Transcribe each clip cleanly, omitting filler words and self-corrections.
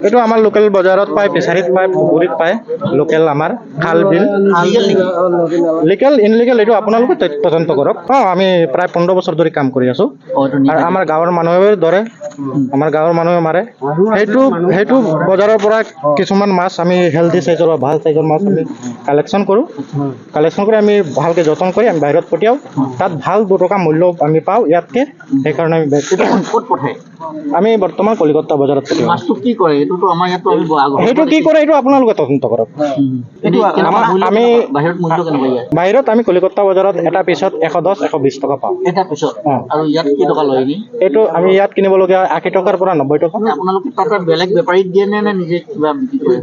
এইটো আমাৰ লোকেল বজাৰত পায়, ফিচাৰীত পায়, পুখুৰীত পায়, লোকেল আমাৰ খাল বিল। লিগেল ইনলিগেল এইটো আপোনালোকে তদন্ত কৰক। আমি প্ৰায় 15 বছৰ ধৰি কাম কৰি আছো আৰু আমাৰ গাঁৱৰ মানুহে ধৰে, আমাৰ গাঁৱৰ মানুহে মাৰে। সেইটো বজাৰৰ পৰা কিছুমান মাছ আমি হেল্ডি চাইজৰ বা ভাল চাইজৰ মাছ আমি কালেকশ্যন কৰি আমি ভালকৈ যতন কৰি আমি বাহিৰত পঠিয়াওঁ। তাত ভাল 2 টকা মূল্য আমি পাওঁ ইয়াতকৈ, সেইকাৰণে আমি ক'ত পঠায়? আমি বৰ্তমান কলিকতা বজাৰত পঠিয়াওঁ। মাছটো কি কৰে? এইটোতো আমাৰ ইয়াতো আমি সেইটো কি কৰে এইটো আপোনালোকে তদন্ত কৰক। আমি বাহিৰত আমি কলিকতা বজাৰত এটা পিছত 110-120 টকা পাওঁ। এটা পিছত আৰু ইয়াত কি টকা লয়? এইটো আমি ইয়াত কিনিবলগীয়া 80 টকাৰ পৰা 90 টকা। আপোনালোকে তাত বেলেগ বেপাৰীক দিয়ে নে নিজে কিবা বিক্ৰী কৰে?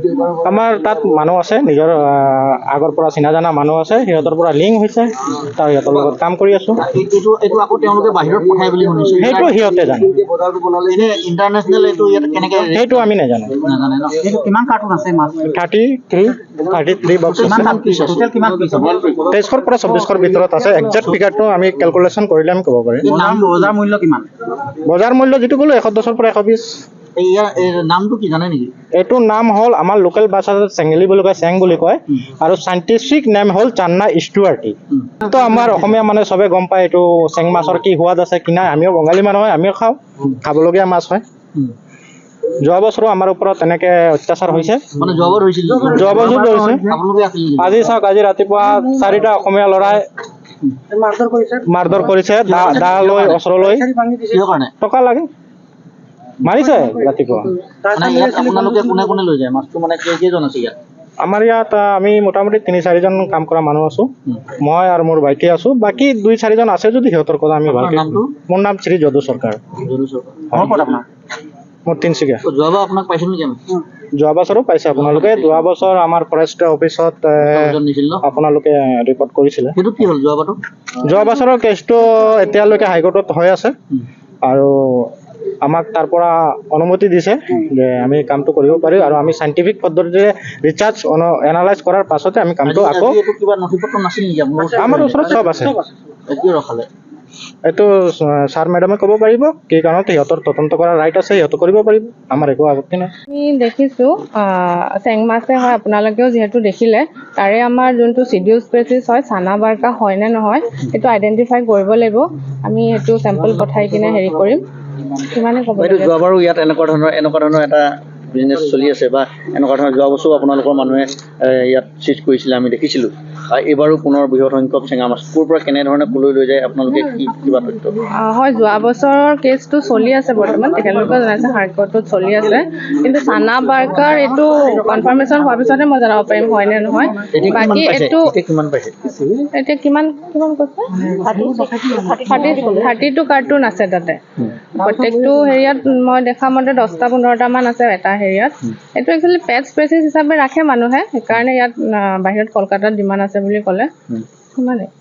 আমাৰ তাত মানুহ আছে, নিজৰ আগৰ পৰা চিনা জানা মানুহ আছে, সিহঁতৰ পৰা লিংক হৈছে, তাৰ সিহঁতৰ লগত কাম কৰি আছো। এইটো আকৌ তেওঁলোকে বাহিৰত পঠায় বুলি শুনিছো। সেইটো সিহঁতে জানে। এনে ইণ্টাৰনেশ্যনেল এইটো ইয়াত কেনেকে? সেইটো আমি নাজানো। নাজানে ন? এইটো কিমান কাৰ্টুন আছে মাছ? 33 বক্স আছে। কিমান পিচ আছে? কিমান পিচ আছে? 2300 পৰা 2400 ভিতৰত আছে। একজেক্ট ফিগাৰটো আমি কেলকুলেশ্যন কৰিলে আমি ক'ব পাৰিম। বজাৰ মূল্য কিমান? বজাৰ মূল্য যিটো ক'লো 110 পৰা 120। ইয়াৰ নামটো কি জানে নেকি? এইটোৰ নাম হ'ল আমাৰ লোকেল ভাষাত চেঙেলী বুলি কয়, চেং বুলি কয়, আৰু চাইণ্টিফিক নেম হ'ল চান্না ইষ্টুৱাৰ্টি। তো আমাৰ অসমীয়া মানুহে চবে গম পায় এইটো চেং মাছৰ কি সোৱাদ আছে কি নাই। আমিও বঙালী মানুহ হয়, আমিও খাওঁ, খাবলগীয়া মাছ হয়। যোৱা বছৰো আমাৰ ওপৰত তেনেকে অত্যাচাৰ হৈছে। যোৱা বছৰ হৈছে। আজি চাওক, আজি ৰাতিপুৱা 4টা অসমীয়া ল'ৰাই মাৰধৰ কৰিছে, দা লৈ অস্ত্ৰ লৈ। টকা লাগে মাৰিছে ৰাতিপুৱা। আপোনালোকে কোনে কোনে লৈ যায় মাছটো? মানে কেইজন আছে ইয়াত? আমাৰ ইয়াত আমি মোটামুটি 3-4জন কাম কৰা মানুহ আছো। মই আৰু মোৰ ভাইটি আছো, বাকী 2-4জন আছে যদি সিহঁতৰ কথা আমি ভালকে। মোৰ নাম শ্ৰী যদু চৰকাৰ। মোৰ তিনিচুকীয়া। যোৱাবাৰ আপোনাক পাইছিল নেকি? যোৱা বছৰো পাইছে আপোনালোকে। যোৱা বছৰ আমাৰ ফৰেষ্ট অফিচত আপোনালোকে ৰিপৰ্ট কৰিছিলে। যোৱা বছৰৰ কেছটো এতিয়ালৈকে হাইকোৰ্টত হৈ আছে আৰু আমাক তাৰ পৰা অনুমতি দিছে যে আমি কামটো কৰিব পাৰি, আৰু আমি চাইণ্টিফিক পদ্ধতিৰে ৰিচাৰ্চ এনালাইজ কৰাৰ পাছতে আমি কামটো আকৌ। আমাৰ ওচৰত চব আছে। এইটো ছাৰ মেডামে ক'ব পাৰিব কি কাৰণত। সিহঁতৰ তদন্ত কৰাৰ ৰাইট আছে, সিহঁতে কৰিব পাৰিব, আমাৰ একো আপত্তি নাই। আমি দেখিছোঁ চেং মাছে হয়, আপোনালোকেও যিহেতু দেখিলে, তাৰে আমাৰ যোনটো চিডিউল স্পেচিছ হয় চানা বাৰ্কা হয় নে নহয় সেইটো আইডেণ্টিফাই কৰিব লাগিব। আমি সেইটো চেম্পল পঠাই কিনে হেৰি কৰিম। কিমানে ক'ব যোৱাবাৰো ইয়াত এনেকুৱা ধৰণৰ এটা বিজনেছ চলি আছে, বা এনেকুৱা ধৰণৰ যোৱা বছৰো আপোনালোকৰ মানুহে ইয়াত চিজ কৰিছিলে, আমি দেখিছিলোঁ। এইবাৰো পুনৰ বৃহৎ সংখ্যক চেঙা মাছ ক'ৰ পৰা কেনেধৰণে কলৈ লৈ যায় আপোনালোকে কিবা তথ্য? হয়, যোৱা বছৰৰ কেছটো চলি আছে বৰ্তমান, তেখেতলোকে জনাইছে হাইকোৰ্টত চলি আছে, কিন্তু চানা বাৰ্কাৰ এইটো কনফাৰ্মেশ্যন হোৱাৰ পিছতহে মই জনাব পাৰিম হয় নে নহয়। বাকী এইটো এতিয়া কিমান কৈছে 32 কাৰ্টুন আছে তাতে। প্ৰত্যেকটো হেৰিয়াত মই দেখা মতে 10-15টামান আছে এটা হেৰিয়াত। এইটো একচুৱেলি পেট স্পেচিছ হিচাপে ৰাখে মানুহে, সেইকাৰণে ইয়াত বাহিৰত কলকাতাত যিমান আছে বুলি ক'লে সিমানেই।